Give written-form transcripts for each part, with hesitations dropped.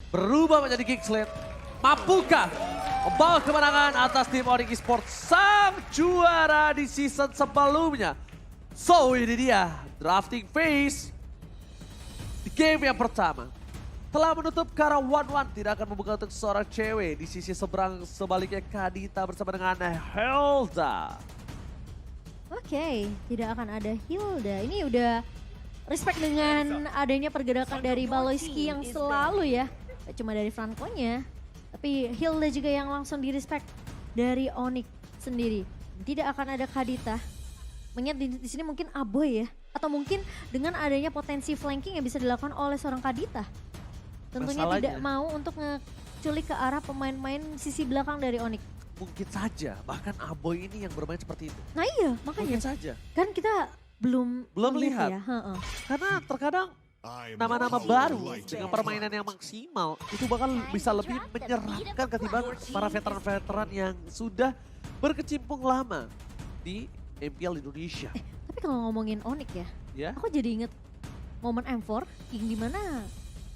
berubah menjadi Geekslate. Mampukah membawa kemenangan atas tim Onyx Esports, sang juara di season sebelumnya? So ini dia drafting phase di game yang pertama. Telah menutup ke arah 1-1, tidak akan membuka untuk seorang cewek. Di sisi seberang sebaliknya Kadita bersama dengan Hilda. Oke, tidak akan ada Hilda. Ini udah respect dengan adanya pergerakan dari Baloyski yang selalu ya. Gak cuma dari Franco-nya, tapi Hilda juga yang langsung di-respect dari Onyx sendiri. Tidak akan ada Kadita. Mengingat di sini mungkin Aboy ya. Atau mungkin dengan adanya potensi flanking yang bisa dilakukan oleh seorang Kadita. Tentunya Masalahnya, tidak mau untuk ngeculik ke arah pemain-pemain sisi belakang dari Onyx. mungkin saja bahkan Aboy ini yang bermain seperti itu. Nah iya, makanya. Mungkin saja. Kan kita belum lihat. ya. Heeh. Karena terkadang nama-nama baru dengan permainan yang maksimal itu bakal bisa lebih menyerangkan ketimbang para veteran-veteran yang sudah berkecimpung lama di MPL Indonesia. Tapi kalau ngomongin Onyx ya, Ya, aku jadi inget momen M4 yang dimana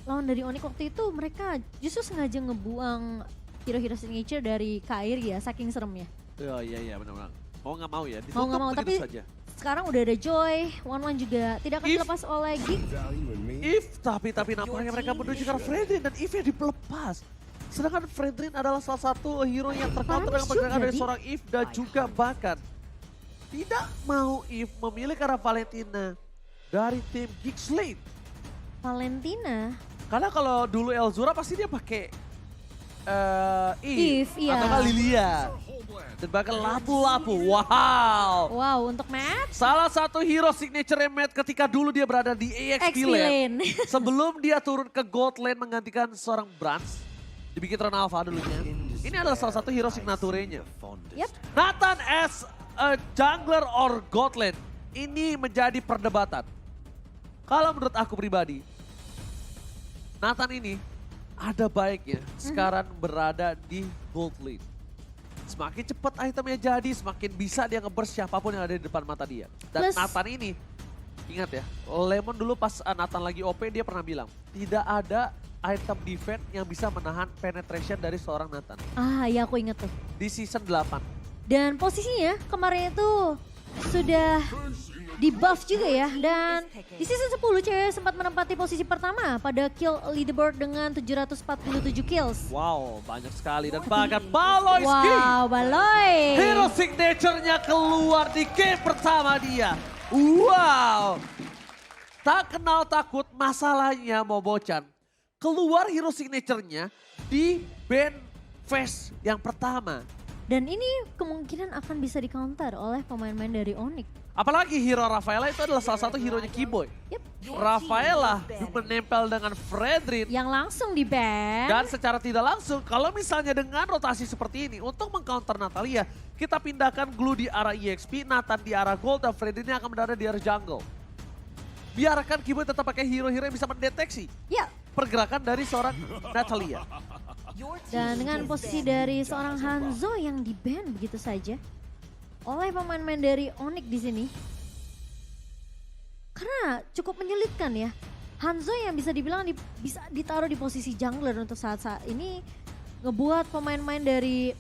lawan dari Onyx waktu itu mereka justru sengaja ngebuang hero-hero signature dari Kairi ya, saking seremnya. oh, iya benar-benar. Mau nggak mau ya, Mau ditutup nggak mau, begitu tapi saja. sekarang udah ada Joy, One juga tidak akan If- dilepas oleh Geek. Tapi nampaknya mereka menuju ke Fredrin dan Eve dipelepas. Sedangkan Fredrin adalah salah satu hero yang tercounter dengan Panis pergerakan juga, dari Di. seorang Eve dan juga bahkan tidak mau Eve memilih ke arah Valentina dari tim Geekslate. Valentina, Karena kalau dulu Elzura pasti dia pakai Eve, Eve, iya. atau nggak Lilia. Dan bahkan lapu-lapu, wow. wow untuk Matt, Salah satu hero signature Matt ketika dulu dia berada di EXP XP Lane. Lane. Sebelum dia turun ke Gold Lane menggantikan seorang Brans. Dibikin Ron Alpha dulunya. Ini adalah salah satu hero signaturenya. Yep. Nathan as a jungler or God Lane. Ini menjadi perdebatan. Kalau menurut aku pribadi, Nathan ini ada baiknya sekarang berada di Gold Lane. Semakin cepat itemnya jadi, semakin bisa dia nge-burst siapapun yang ada di depan mata dia. Dan Plus- Nathan ini, ingat ya, Lemon dulu pas Nathan lagi OP dia pernah bilang, tidak ada item defense yang bisa menahan penetration dari seorang Nathan. Ah ya aku inget tuh. Di season 8. Dan posisinya kemarin itu sudah di buff juga ya. Dan di season 10 cewek sempat menempati posisi pertama pada kill leaderboard dengan 747 kills. Wow, banyak sekali. Dan bahkan Baloyski, Wow, Baloy. hero signature-nya keluar di game pertama dia. Wow. Tak kenal takut, masalahnya Momo-chan. Keluar hero signature-nya di band phase yang pertama. Dan ini kemungkinan akan bisa di counter oleh pemain-pemain dari Onyx. Apalagi hero Rafaela itu adalah salah satu hero-nya Keyboy. Yep. Rafaela menempel dengan Fredrin. Yang langsung di ban. Dan secara tidak langsung, kalau misalnya dengan rotasi seperti ini, untuk meng-counter Natalia, kita pindahkan Glue di arah EXP, Nathan di arah Gold, dan Fredrin yang akan berada di arah jungle. Biarkan Keyboy tetap pakai hero-hero yang bisa mendeteksi Ya. pergerakan dari seorang Natalia. Dan dengan posisi dari seorang Hanzo yang di ban begitu saja oleh pemain-pemain dari Onyx di sini. Karena cukup menyulitkan ya. Hanzo yang bisa dibilang bisa ditaruh di posisi jungler untuk saat-saat ini ngebuat pemain-pemain dari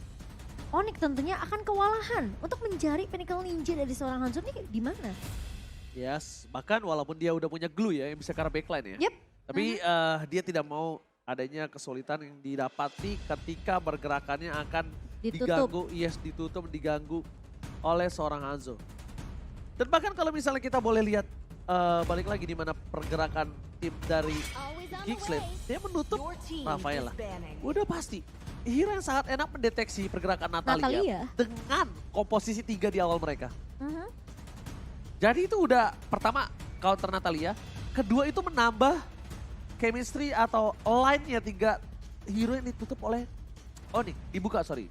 Onyx tentunya akan kewalahan untuk mencari pinnacle ninja dari seorang Hanzo ini di mana? Yes, bahkan walaupun dia udah punya Glue ya yang bisa ke arah backline ya. Yep. Tapi dia tidak mau adanya kesulitan yang didapati ketika pergerakannya akan Ditutup. diganggu, ditutup, diganggu oleh seorang Hanzo. Dan bahkan kalau misalnya kita boleh lihat balik lagi di mana pergerakan tim dari Geekslate, dia menutup Rafaela. Udah pasti, hero yang sangat enak mendeteksi pergerakan Natalia. Dengan komposisi 3 di awal mereka. Mhm. Jadi itu udah pertama counter Natalia, kedua itu menambah chemistry atau line-nya 3 hero yang ditutup oleh Onyx, dibuka sorry.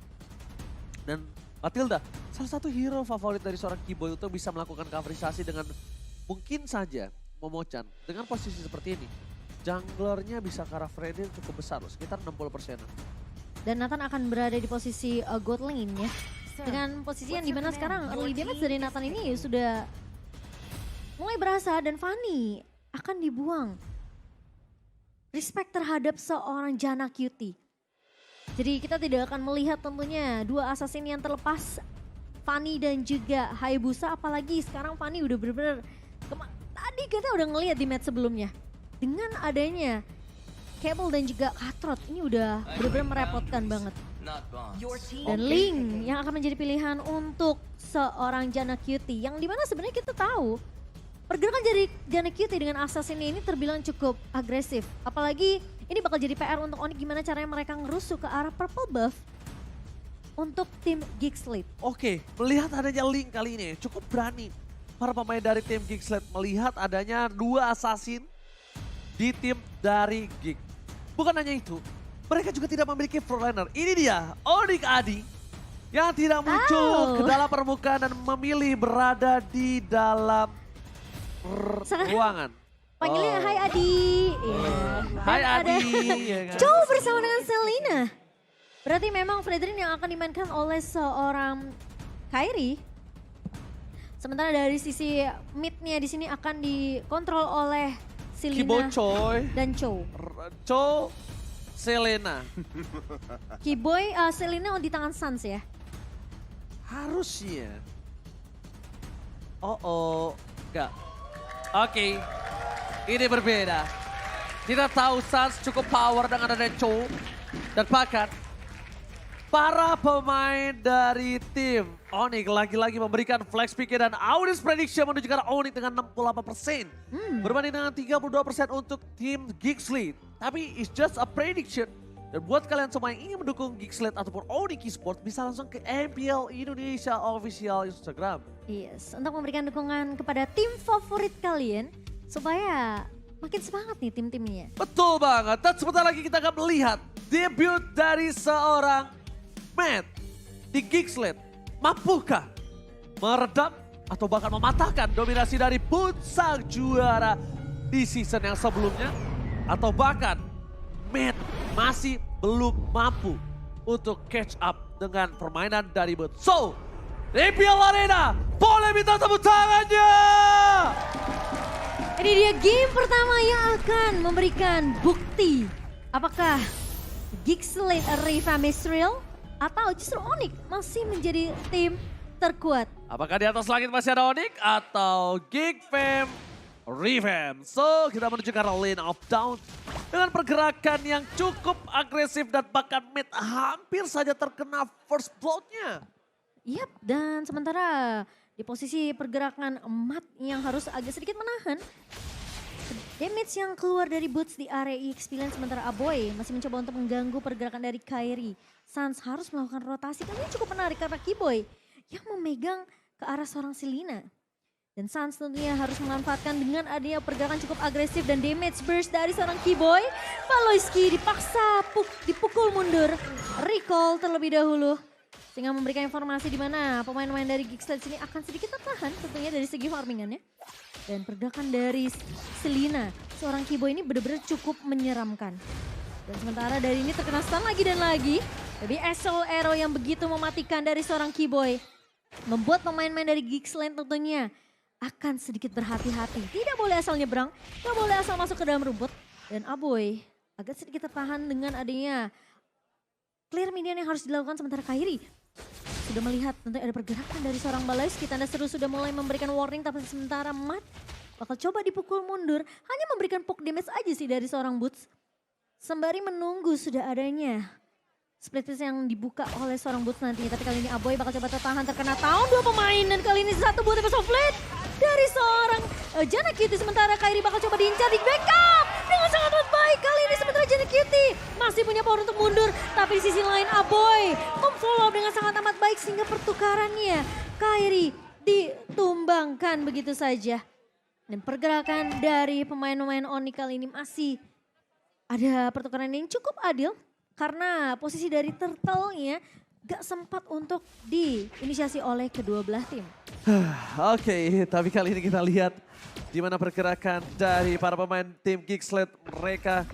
Dan Matilda, salah satu hero favorit dari seorang Keyboy untuk bisa melakukan coverisasi dengan mungkin saja Momo-chan. Dengan posisi seperti ini, junglernya bisa ke arah Freddy cukup besar loh, sekitar 60%. Dan Nathan akan berada di posisi God lane ya. Dengan posisi yang dimana sekarang early damage dari Nathan ini sudah mulai berasa dan Fanny akan dibuang. respect terhadap seorang Janna Cutie. Jadi kita tidak akan melihat tentunya dua assassin yang terlepas, Fanny dan juga Hayabusa, apalagi sekarang Fanny udah bener-bener tadi kita udah ngelihat di match sebelumnya. Dengan adanya Cable dan juga Katrot ini udah bener-bener merepotkan banget. Dan Ling yang akan menjadi pilihan untuk seorang Janna Cutie, yang dimana sebenarnya kita tahu pergerakan dari Janna Cutie dengan assassin ini terbilang cukup agresif. Apalagi ini bakal jadi PR untuk Onyx gimana caranya mereka ngerusuh ke arah purple buff untuk tim Geekslate. Oke, melihat adanya Link kali ini cukup berani para pemain dari tim Geekslate melihat adanya dua assassin di tim dari Geek. Bukan hanya itu, mereka juga tidak memiliki frontliner. Ini dia, Onyx Adi yang tidak muncul ke dalam permukaan dan memilih berada di dalam ruangan. Panggilnya Hai Adi. Yeah. Hai Adi. Ya kan? Chow bersama dengan Selena. Berarti memang Fredrin yang akan dimainkan oleh seorang Kairi. Sementara dari sisi mid-nya di sini akan dikontrol oleh Selena Kibo Choi dan Chow. Chow Selena. Kiboy, Selena di tangan Sans ya. Harusnya. Enggak. Oke, ini berbeda. Kita tahu Sans cukup power dengan ada Chow. Dan bahkan para pemain dari tim Onyx lagi-lagi memberikan flex pick dan audience prediction menuju ke arah Onyx dengan 68%. Berbanding dengan 32% untuk tim Geekslate. Tapi it's just a prediction. Dan buat kalian semua yang ingin mendukung Geekslate ataupun Onyx Esports bisa langsung ke MPL Indonesia Official Instagram. Yes, untuk memberikan dukungan kepada tim favorit kalian supaya makin semangat nih tim-timnya. Betul banget. Dan sebentar lagi kita akan melihat debut dari seorang Matt di Geekslate. Mampukah meredam atau bahkan mematahkan dominasi dari Boots sang juara di season yang sebelumnya? Atau bahkan Matt masih belum mampu untuk catch up dengan permainan dari Boots. So, MPL Arena, boleh minta tepuk tangannya! Ini dia game pertama yang akan memberikan bukti. Apakah Geekslate Revamp is real? Atau justru Onyx masih menjadi tim terkuat? Apakah di atas langit masih ada Onyx atau Geek Fam Revamp? So, kita menuju ke arah lane of down dengan pergerakan yang cukup agresif dan bahkan mid hampir saja terkena first blood-nya. Yap, dan sementara di posisi pergerakan Matt yang harus agak sedikit menahan damage yang keluar dari Boots di area EX9, sementara Aboy masih mencoba untuk mengganggu pergerakan dari Kairi. Sans harus melakukan rotasi, dan ini cukup menarik karena Kiboy yang memegang ke arah seorang Selena. Dan Sans tentunya harus memanfaatkan dengan adanya pergerakan cukup agresif dan damage burst dari seorang Kiboy. Valoisky dipaksa dipukul mundur, recall terlebih dahulu. Sehingga memberikan informasi di mana pemain-pemain dari Geekslate sini akan sedikit tertahan tentunya dari segi farmingannya. Dan pergerakan dari Selena, seorang Kiboy ini benar-benar cukup menyeramkan. Dan sementara dari ini terkena stun lagi dan lagi. Jadi Assault Arrow yang begitu mematikan dari seorang Kiboy membuat pemain-pemain dari Geekslate tentunya akan sedikit berhati-hati. Tidak boleh asal nyebrang, tidak boleh asal masuk ke dalam rumput. Dan Aboy agak sedikit tertahan dengan adanya clear minion yang harus dilakukan, sementara Kairi sudah melihat tentu ada pergerakan dari seorang Valoisky. Tanda seru sudah mulai memberikan warning, tapi sementara Matt bakal coba dipukul mundur. Hanya memberikan poke damage aja sih dari seorang Boots. Sembari menunggu sudah adanya split piece yang dibuka oleh seorang Boots nantinya. Tapi kali ini Aboy bakal coba tertahan, terkena down dua pemain. Dan kali ini satu buat episode flat dari seorang Janna Cutie. Sementara Kairi bakal coba diincar di backup dengan sangat baik. Kali ini sementara Janna Cutie masih punya power untuk mundur. Tapi di sisi lain Aboy memfollow dengan sangat amat baik sehingga pertukarannya Kairi ditumbangkan begitu saja. Dan pergerakan dari pemain-pemain Onyx kali ini masih ada pertukaran yang cukup adil. Karena posisi dari turtle-nya gak sempat untuk diinisiasi oleh kedua belah tim. Oke, tapi kali ini kita lihat di mana pergerakan dari para pemain tim Geekslate. Mereka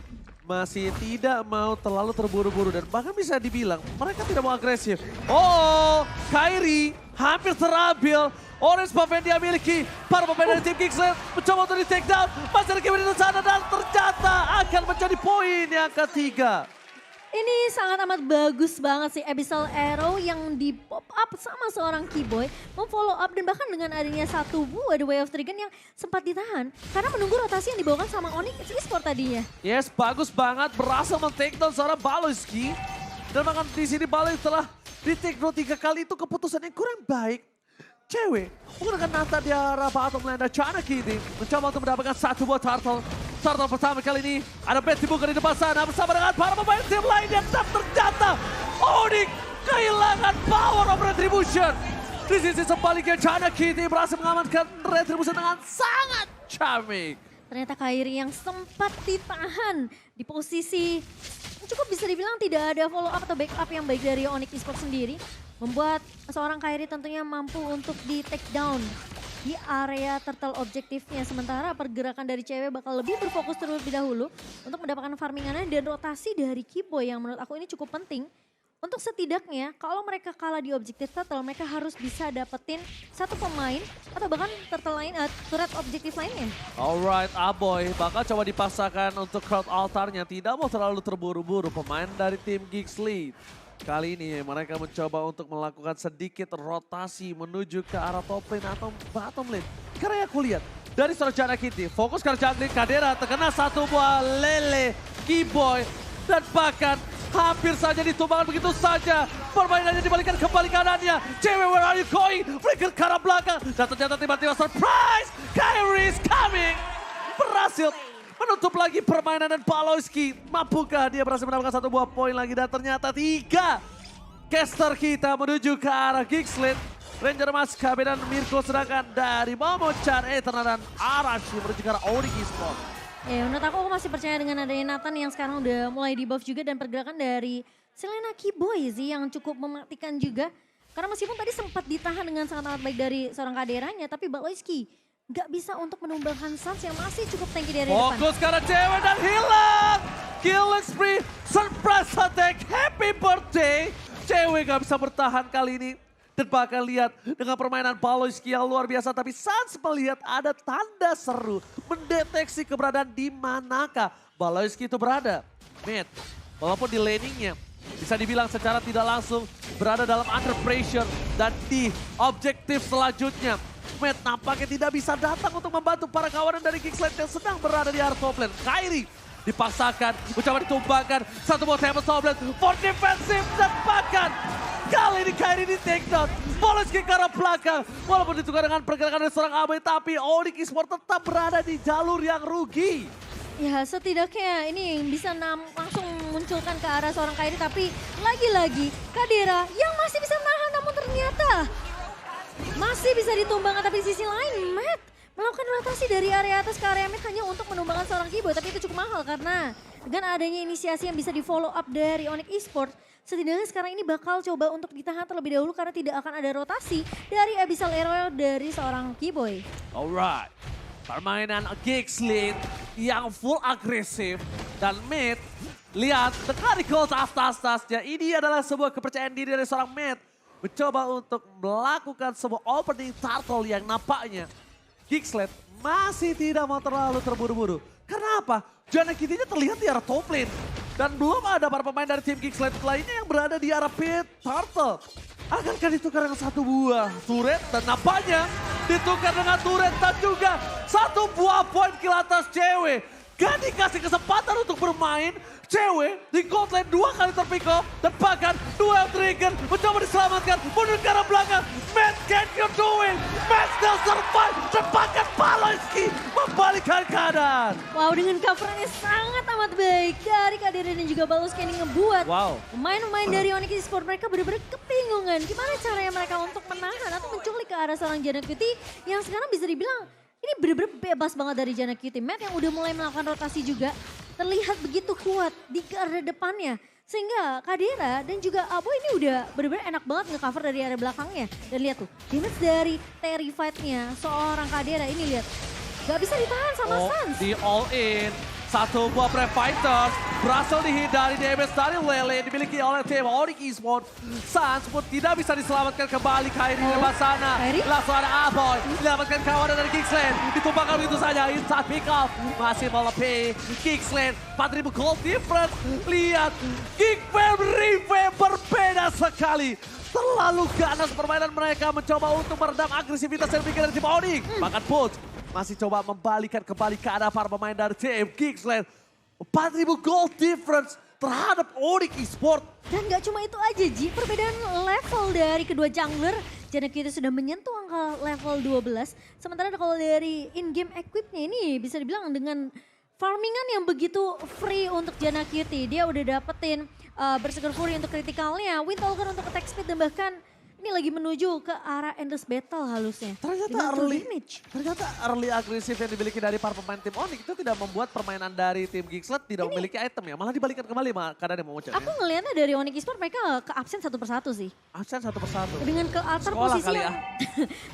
masih tidak mau terlalu terburu-buru dan bahkan bisa dibilang mereka tidak mau agresif. Oh, Kairi hampir terambil Orange buff yang dia miliki. Para pemain dari tim Kingsland mencoba untuk di take down. Masih ada Kevin di sana dan ternyata akan menjadi poin yang ketiga. Ini sangat amat bagus banget sih Abyssal Arrow yang di pop up sama seorang Keyboy. Memfollow up dan bahkan dengan adanya satu buah The Way of Trigon yang sempat ditahan. Karena menunggu rotasi yang dibawakan sama Onyx Esports tadinya. Yes, bagus banget. Berhasil men-take down seorang Baloyski. Dan bahkan di sini Baloy telah di-take down 3 kali itu keputusan yang kurang baik. Cewek menggunakan Nata di arah bottom lane dan Chana Kitty mencoba untuk mendapatkan satu buah turtle. Turtle pertama kali ini ada bet dibuka di depan sana bersama dengan para pemain tim lainnya dan ternyata Onyx kehilangan power of retribution. Di sisi sebaliknya Chana Kitty berhasil mengamankan retribution dengan sangat charming. Ternyata Kairi yang sempat ditahan di posisi cukup bisa dibilang tidak ada follow up atau backup yang baik dari Onyx Esports sendiri. Membuat seorang Kairi tentunya mampu untuk di take down di area turtle objektifnya. Sementara pergerakan dari cewek bakal lebih berfokus terlebih dahulu untuk mendapatkan farmingannya dan rotasi dari Keyboy yang menurut aku ini cukup penting. Untuk setidaknya kalau mereka kalah di objektif turtle mereka harus bisa dapetin satu pemain atau bahkan turtle lain, turret objektif lainnya. Alright, Aboy bakal coba dipaksakan untuk crowd altarnya. Tidak mau terlalu terburu-buru pemain dari tim Geeks kali ini mereka mencoba untuk melakukan sedikit rotasi menuju ke arah top lane atau bottom lane. Karena aku lihat dari seorang Chana Kitty, fokus ke jungling Kadera terkena satu buah lele Keyboy dan bahkan hampir saja ditumbangkan begitu saja. Permainannya dibalikan kembali kanannya. Cewek, where are you going? Flicker ke arah belakang dan ternyata tiba-tiba surprise, Kairi is coming. Berhasil menutup lagi permainan dan Baloyski. Mampukah dia berhasil mendapatkan satu buah poin lagi dan ternyata 3 caster kita menuju ke arah Geeks Ranger Mas KB dan Mirko sedangkan dari Momo-chan, Eternal dan Arashi menuju ke arah Onyx Esports. Ya menurut aku masih percaya dengan adanya Nathan yang sekarang udah mulai di buff juga dan pergerakan dari Selena Keyboy sih yang cukup mematikan juga. Karena meskipun tadi sempat ditahan dengan sangat-sangat baik dari seorang kaderanya tapi Baloyski gak bisa untuk menumbangkan Suns yang masih cukup tanky dari depan. Fokus karena cewek dan hilang. Killing spree, surprise attack, happy birthday. Cewek gak bisa bertahan kali ini. Dan bahkan lihat dengan permainan Baloyski yang luar biasa. Tapi Suns melihat ada tanda seru. Mendeteksi keberadaan di manakah Baloyski itu berada. Mid, walaupun di laningnya bisa dibilang secara tidak langsung berada dalam under pressure. Dan di objektif selanjutnya Matt nampaknya tidak bisa datang untuk membantu para kawanan dari Kingsland yang sedang berada di area top lane. Kairi dipaksakan, mencoba ditumbangkan. Satu buah tembak top lane for defensive dan bahkan kali ini Kairi di take down. Baloyski ke arah belakang. Walaupun ditukar dengan pergerakan dari seorang Abai tapi Onyx Esports tetap berada di jalur yang rugi. Ya setidaknya ini bisa langsung munculkan ke arah seorang Kairi tapi lagi-lagi Kadera yang masih bisa menahan namun ternyata masih bisa ditumbangkan tapi di sisi lain Matt melakukan rotasi dari area atas ke area mid hanya untuk menumbangkan seorang Keyboy. Tapi itu cukup mahal karena dengan adanya inisiasi yang bisa di follow up dari Onyx Esports. Setidaknya sekarang ini bakal coba untuk ditahan terlebih dahulu karena tidak akan ada rotasi dari Abyssal Arrow dari seorang Keyboy. Alright, permainan Geeks yang full agresif dan mid. Lihat, dengan gold atas-atasnya ini adalah sebuah kepercayaan diri dari seorang mid. Mencoba untuk melakukan sebuah opening turtle yang nampaknya Geeks masih tidak mau terlalu terburu-buru. Karena apa? Chana Kitty-nya terlihat di arah top lane. Dan belum ada para pemain dari tim Geeks lainnya yang berada di arah pit turtle. Akankah ditukar dengan satu buah turret? Dan nampaknya ditukar dengan turret dan juga satu buah poin kill atas cewek. Gak dikasih kesempatan untuk bermain. Cewek di gold lane 2 kali terpick off. Dan bahkan duel trigger mencoba diselamatkan. Mundur ke arah belakang. Matt, can you do it? Matt still survive. Dan bahkan Baloyski membalikkan keadaan. Wow, dengan coverannya sangat amat baik dari Kadera dan juga Baloyski ini ngebuat pemain-pemain dari Onyx Esports mereka benar-benar kebingungan. Gimana caranya mereka untuk menahan atau menculik ke arah seorang Chana Kitty yang sekarang bisa dibilang ini benar-benar bebas banget dari Chana Kitty. Matt yang udah mulai melakukan rotasi juga terlihat begitu kuat di garda depannya. Sehingga Kadera dan juga Abo ini udah benar-benar enak banget nge-cover dari area belakangnya. Dan lihat tuh, damage dari Terrified-nya seorang Kadera ini lihat. Gak bisa ditahan sama Suns. Di all in. Satu buah Brave Fighters berhasil dihindari damage dari Lele yang dimiliki oleh tim Onyx Esports. Sans pun tidak bisa diselamatkan kembali. Kairi di depan sana. Langsung ada Aboy. Dilamatkan kawan dari Geeksland. Ditumpahkan begitu saja. Inside pick up. Masih melebihi Geeksland. 4.000 gold difference. Lihat. Geekfam Revamp berbeda sekali. Terlalu ganas permainan mereka mencoba untuk meredam agresivitas yang dimiliki dari tim Onyx. Bahkan Pulse masih coba membalikan kembali ke arah para pemain dari tim Geeksland. 4.000 gold difference terhadap Onyx Esports. Dan gak cuma itu aja Ji, perbedaan level dari kedua jungler. Jana kita sudah menyentuh angka level 12. Sementara kalau dari in-game equipnya ini bisa dibilang dengan farmingan yang begitu free untuk Jana Cutie. Dia udah dapetin Berserker Fury untuk kritikalnya, Windtalker untuk attack speed, dan bahkan ini lagi menuju ke arah Endless Battle halusnya. Ternyata early agresif yang dimiliki dari para pemain tim Onyx itu tidak membuat permainan dari tim Geeksland tidak memiliki item ya. Malah dibalikan kembali keadaan yang memuncak. Aku ngelihatnya dari Onyx Esports mereka ke absen satu persatu sih. Absen satu persatu. Dengan ke altar Sekolah posisi kali yang,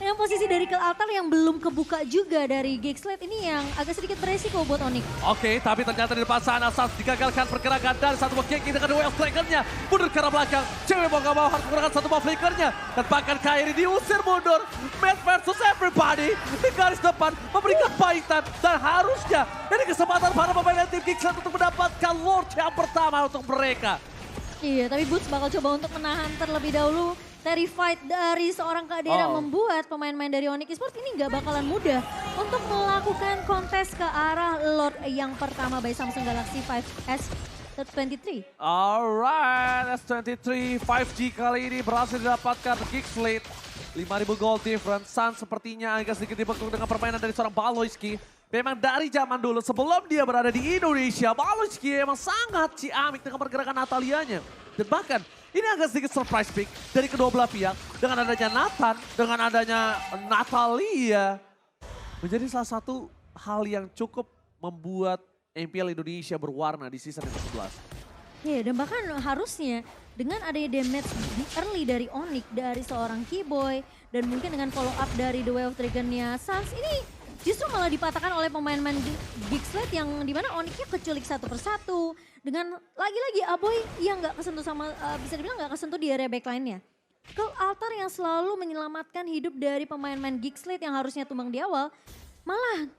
dengan posisi dari ke altar yang belum kebuka juga dari Geeksland ini yang agak sedikit beresiko buat Onyx. Oke, tapi ternyata di depan sana Sans digagalkan pergerakan dari satu buah kick dengan duel flickernya. Mundur ke arah belakang. Cewek mau gak mau harus menggunakan satu buah flickernya. Dan bahkan Kairi diusir mundur. Matt versus everybody. Di garis depan memberikan paitan. Dan harusnya ini kesempatan para pemain tim Geeksland untuk mendapatkan Lord yang pertama untuk mereka. Iya, tapi Boots bakal coba untuk menahan terlebih dahulu. Terrified dari seorang Kadena membuat pemain-pemain dari Onyx Esports ini gak bakalan mudah untuk melakukan kontes ke arah Lord yang pertama by Samsung Galaxy 5S23. Alright, S23 5G kali ini berhasil didapatkan Geeksland. 5.000 gold difference. Sans sepertinya agak sedikit dibekuk dengan permainan dari seorang Baloyski. Memang dari zaman dulu sebelum dia berada di Indonesia, Baloyski emang sangat ciamik dengan pergerakan Natalianya. Dan bahkan ini agak sedikit surprise pick dari kedua belah pihak. Dengan adanya Nathan, dengan adanya Natalia. Menjadi salah satu hal yang cukup membuat MPL Indonesia berwarna di season yang ke-11. Iya, dan bahkan harusnya dengan adanya damage di early dari Onyx, dari seorang Keyboy, dan mungkin dengan follow up dari The Way of Dragon-nya Sans, ini justru malah dipatahkan oleh pemain-pemain Geeksland yang dimana Onyx-nya keculik satu persatu. Dengan lagi-lagi Aboy yang gak kesentuh sama, bisa dibilang gak kesentuh di area backline-nya. Ke altar yang selalu menyelamatkan hidup dari pemain-pemain Geeksland yang harusnya tumbang di awal, malah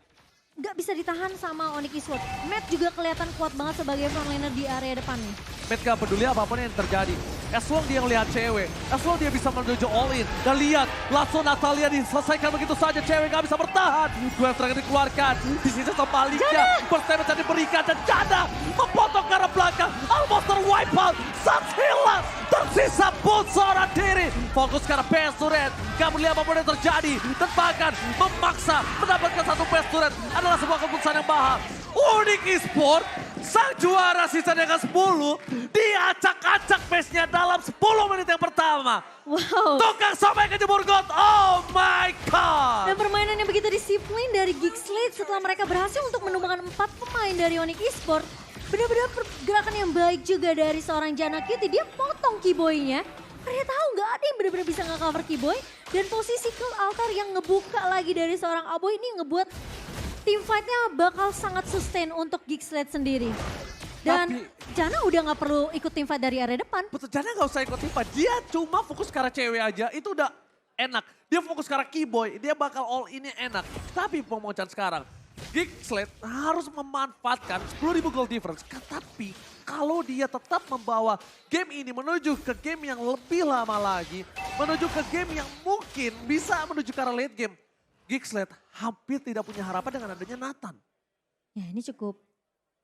gak bisa ditahan sama Onyx Esports. Matt juga kelihatan kuat banget sebagai frontliner di area depannya. Matt gak peduli apapun yang terjadi. As long dia ngelihat cewek, as long dia bisa menuju all in. Dan lihat, langsung Natalia diselesaikan begitu saja. Cewek gak bisa bertahan. Dua terakhir dikeluarkan. Di sisi sebaliknya, first damage yang diberikan. Dan Jana memotong ke arah belakang. Almost terwipe out. Sans hilang. Tersisa Bolt seorang diri. Fokus ke arah PS turret. Gak peduli apapun yang terjadi. Dan bahkan memaksa mendapatkan satu PS turret. Adalah sebuah keputusan yang mahal. Onyx Esports, sang juara season yang ke-10, diacak-acak pace-nya dalam 10 menit yang pertama. Wow. Tukang sampai ke jemur got, oh my god. Dan permainan yang begitu disiplin dari Geeksland setelah mereka berhasil untuk menumbangkan 4 pemain dari Onyx Esports. Benar-benar pergerakan yang baik juga dari seorang Jana Cutie. Dia potong Keyboy-nya. Mereka tahu nggak ada yang benar-benar bisa nge-cover Keyboy. Dan posisi kill altar yang ngebuka lagi dari seorang Aboy ini ngebuat team fight-nya bakal sangat sustain untuk Geeksland sendiri. Dan Jana udah nggak perlu ikut team fight dari area depan. Betul, Jana gak usah ikut tim fight. Dia cuma fokus ke arah cewek aja, itu udah enak. Dia fokus ke arah Keyboy, dia bakal all in-nya enak. Tapi pemocan sekarang, Geeksland harus memanfaatkan 10.000 gold difference. Tapi kalau dia tetap membawa game ini menuju ke game yang lebih lama lagi, menuju ke game yang mungkin bisa menuju ke arah late game, Geeksland hampir tidak punya harapan dengan adanya Nathan. Ya ini cukup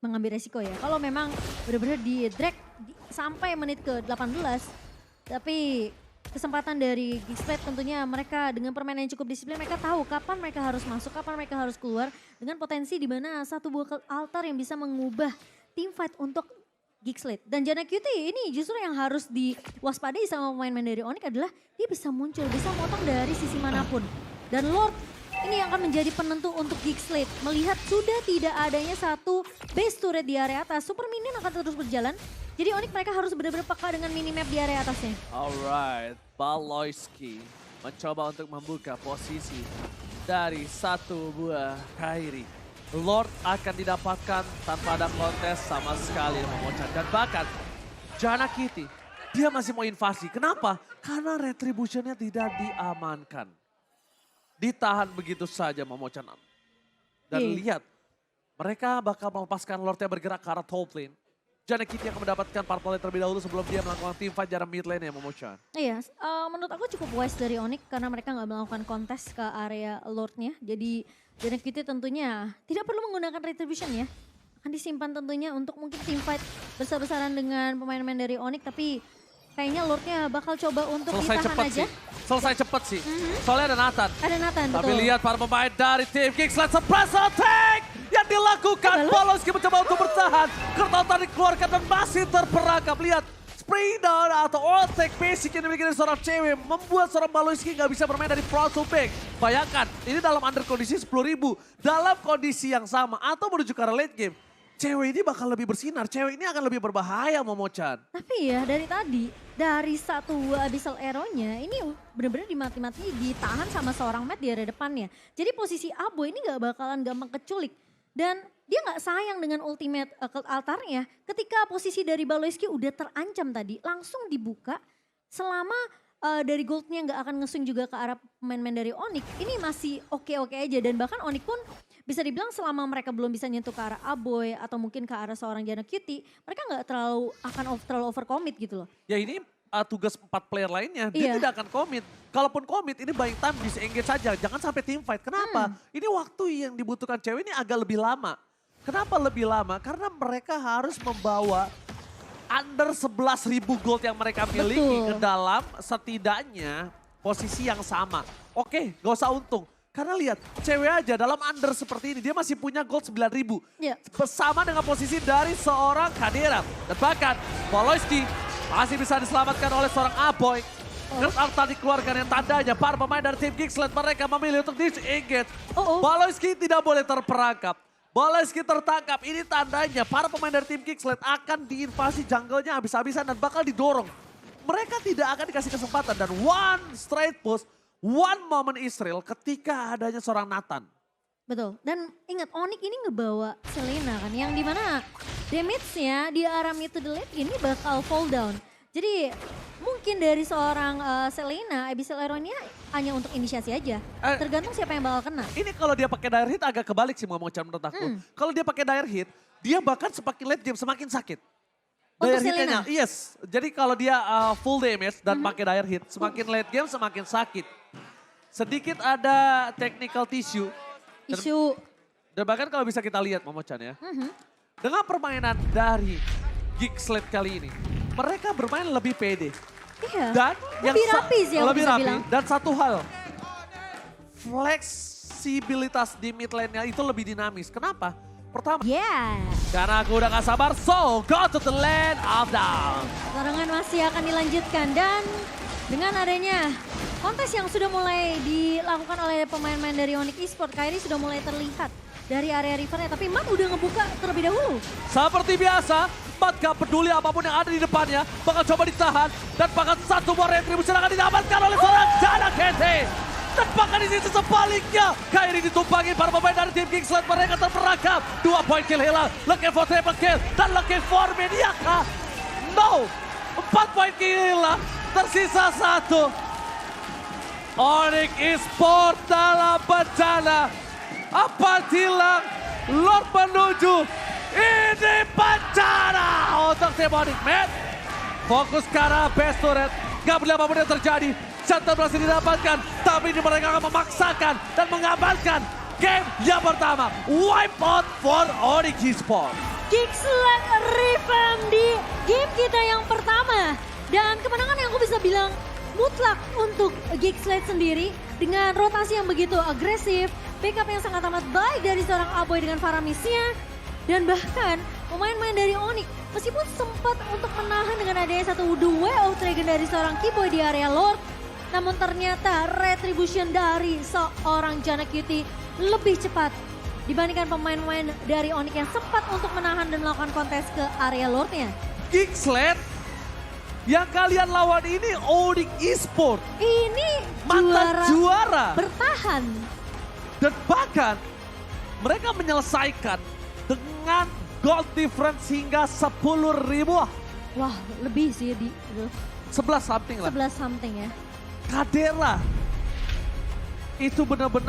mengambil resiko ya. Kalau memang benar-benar di drag sampai menit ke 18. Tapi kesempatan dari Geeksland tentunya mereka dengan permainan yang cukup disiplin. Mereka tahu kapan mereka harus masuk, kapan mereka harus keluar. Dengan potensi di mana satu buah altar yang bisa mengubah team fight untuk Geeksland. Dan Jana Cutie ini justru yang harus diwaspadai sama pemain-pemain dari Onyx adalah dia bisa muncul, bisa motong dari sisi manapun. Dan Lord ini yang akan menjadi penentu untuk Geeksland. Melihat sudah tidak adanya satu base turret di area atas, Super Minion akan terus berjalan. Jadi Onyx mereka harus benar-benar peka dengan minimap di area atasnya. Alright, Baloyski mencoba untuk membuka posisi dari satu buah Kairi. Lord akan didapatkan tanpa ada kontes sama sekali Momochan. Dan bahkan Jana Kitty, dia masih mau invasi. Kenapa? Karena retributionnya tidak diamankan. Ditahan begitu saja Momochan. Dan lihat, mereka bakal melepaskan Lordnya bergerak ke arah top lane. Jana Kitty akan mendapatkan purple lane terlebih dahulu sebelum dia melakukan team fight jarak mid lane ya Momochan. Iya, menurut aku cukup wise dari Onyx karena mereka nggak melakukan kontes ke area Lordnya. Jadi Jana Kitty tentunya tidak perlu menggunakan retribution ya. Akan disimpan tentunya untuk mungkin team fight besar-besaran dengan pemain-pemain dari Onyx. Tapi kayaknya Lordnya bakal coba untuk ditahan aja. Selesai cepet sih. Soalnya ada Nathan. Ada Nathan, betul. Tapi lihat para pemain dari tim Kings, let's surprise attack yang dilakukan. Baloski mencoba untuk bertahan. Kertautan dikeluarkan dan masih terperangkap. Lihat, spray down atau attack basic yang dimiliki dari seorang cewek membuat seorang Baloski nggak bisa bermain dari front to back. Bayangkan, ini dalam under kondisi 10.000. Dalam kondisi yang sama atau menuju ke arah late game. Cewek ini bakal lebih bersinar, cewek ini akan lebih berbahaya Momochan. Tapi ya dari tadi, dari satu Abyssal Arrow-nya ini benar-benar dimati-mati ditahan sama seorang Matt di area depannya. Jadi posisi Abo ini gak bakalan gampang keculik. Dan dia gak sayang dengan ultimate altarnya ketika posisi dari Baloski udah terancam tadi. Langsung dibuka selama dari goldnya gak akan ngeswing juga ke arah pemain-pemain dari Onyx. Ini masih oke-oke aja dan bahkan Onyx pun bisa dibilang selama mereka belum bisa nyentuh ke arah Aboy atau mungkin ke arah seorang Jana Kitty, mereka nggak terlalu overcommit gitu loh. Ya ini tugas 4 player lainnya, dia tidak akan commit. Kalaupun commit ini buying time disengage saja, jangan sampai team fight. Kenapa? Ini waktu yang dibutuhkan cewek ini agak lebih lama. Kenapa lebih lama? Karena mereka harus membawa under 11.000 gold yang mereka miliki ke dalam setidaknya posisi yang sama. Oke, gak usah untung. Karena lihat, cewek aja dalam under seperti ini, dia masih punya gold 9.000. Bersama dengan posisi dari seorang Kadira. Dan bahkan, Baloski masih bisa diselamatkan oleh seorang Aboy. Terus Arta dikeluarkan yang tandanya, para pemain dari tim Kingsland mereka memilih untuk disengage. Baloski tidak boleh terperangkap. Baloski tertangkap, ini tandanya para pemain dari tim Kingsland akan diinvasi jungle-nya habis-habisan dan bakal didorong. Mereka tidak akan dikasih kesempatan dan one straight push. One moment Israel ketika adanya seorang Nathan. Betul, dan ingat Onyx ini ngebawa Selena kan, yang dimana damage-nya di arah mid to the late ini bakal fall down. Jadi mungkin dari seorang Selena, Abyssal Arrow-nya hanya untuk inisiasi aja. Tergantung siapa yang bakal kena. Ini kalau dia pakai dire hit agak kebalik sih Momochan menurut aku. Kalau dia pakai dire hit, dia bahkan semakin late game semakin sakit. Untuk Dire Selena? hitnya, yes. Jadi kalau dia full damage dan pakai dire hit, semakin late game semakin sakit. Sedikit ada technical tissue. Dan bahkan kalau bisa kita lihat Momochan ya. Dengan permainan dari Geeksled kali ini, mereka bermain lebih pede. Iya, Dan lebih rapi sih aku lebih bisa rapi. bilang. Dan satu hal, fleksibilitas di mid lane-nya itu lebih dinamis. Kenapa? Pertama, karena aku udah gak sabar, so go to the land of down. Larangan masih akan dilanjutkan dan dengan adanya kontes yang sudah mulai dilakukan oleh pemain-pemain dari Onyx Esports, Kairi sudah mulai terlihat dari area rivernya, tapi Mat udah ngebuka terlebih dahulu. Seperti biasa, Mat gak peduli apapun yang ada di depannya, bakal coba ditahan, dan bahkan satu more retribution akan didapatkan oleh seorang Jana Kitty. Dan bahkan di sisi sebaliknya, Kairi ditumpangi para pemain dari tim Kingsland, mereka terperangkap. 2 poin kill hilang, looking for triple kill, dan looking for Mediaka. No, 4 poin kill hilang, tersisa 1. Onyx Esports dalam bencana. Apa hilang, Lord menuju, ini bencana untuk tim Onyx. Matt, fokus ke arah base turret, gak boleh apapun yang terjadi. Shutdown berhasil didapatkan, tapi ini mereka akan memaksakan dan mengamankan game yang pertama. Wipe out for Onyx Esports. Geeksled revamp di game kita yang pertama. Dan kemenangan yang aku bisa bilang mutlak untuk Geeksled sendiri dengan rotasi yang begitu agresif, backup yang sangat amat baik dari seorang Aboy dengan Faramisnya, dan bahkan pemain-pemain dari Onyx meskipun sempat untuk menahan dengan adanya satu way out dragon dari seorang Keyboy di area Lord, namun ternyata retribution dari seorang Jana Kitty lebih cepat dibandingkan pemain-pemain dari Onyx yang sempat untuk menahan dan melakukan kontes ke area Lordnya. Geeksled yang kalian lawan ini Onyx Esports. Ini mantan juara. bertahan. Dan bahkan mereka menyelesaikan dengan gold difference hingga 10.000. Wah, lebih sih 11 something lah. 11 something ya. Kadera itu benar-benar